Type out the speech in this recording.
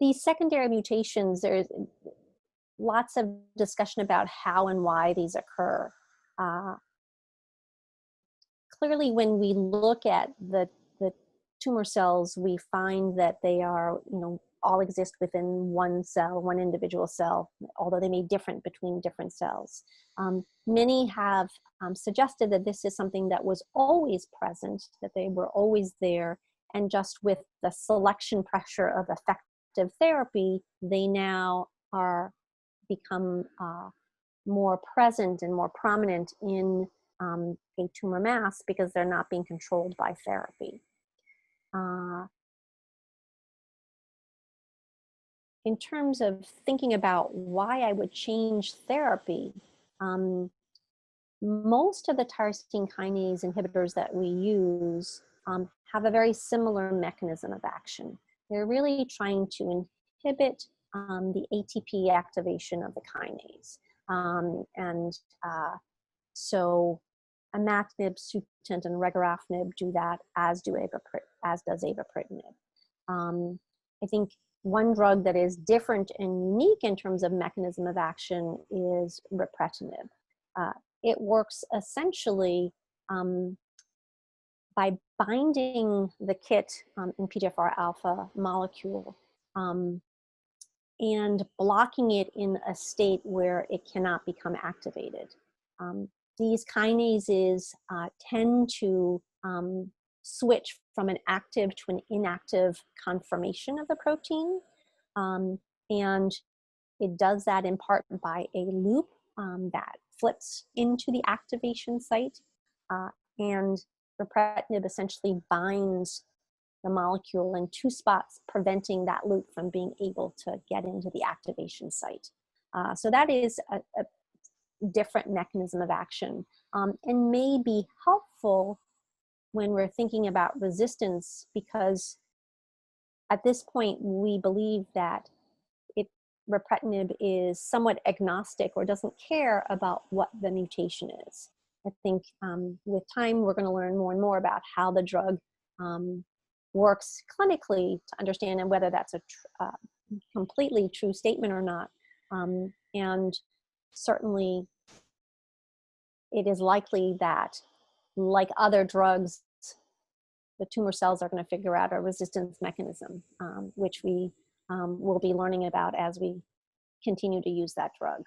these secondary mutations, there's lots of discussion about how and why these occur. Clearly, when we look at the tumor cells, we find that they are, all exist within one cell, one individual cell, although they may be different between different cells. Many have suggested that this is something that was always present, that they were always there, and just with the selection pressure of effective therapy, they now become more present and more prominent in a tumor mass because they're not being controlled by therapy. In terms of thinking about why I would change therapy, most of the tyrosine kinase inhibitors that we use have a very similar mechanism of action. They're really trying to inhibit the ATP activation of the kinase. So imatinib, sutent, and regorafenib do that, as does avapritinib. I think one drug that is different and unique in terms of mechanism of action is ripretinib. It works essentially by binding the KIT in PDFR alpha molecule and blocking it in a state where it cannot become activated. These kinases tend to switch from an active to an inactive conformation of the protein. And it does that in part by a loop that flips into the activation site. And ripretinib essentially binds the molecule in two spots, preventing that loop from being able to get into the activation site. So that is a different mechanism of action and may be helpful when we're thinking about resistance, because at this point we believe that ripretinib is somewhat agnostic or doesn't care about what the mutation is. I think with time we're going to learn more and more about how the drug works clinically to understand and whether that's a completely true statement or not. And certainly it is likely that, like other drugs, the tumor cells are going to figure out a resistance mechanism, which we will be learning about as we continue to use that drug.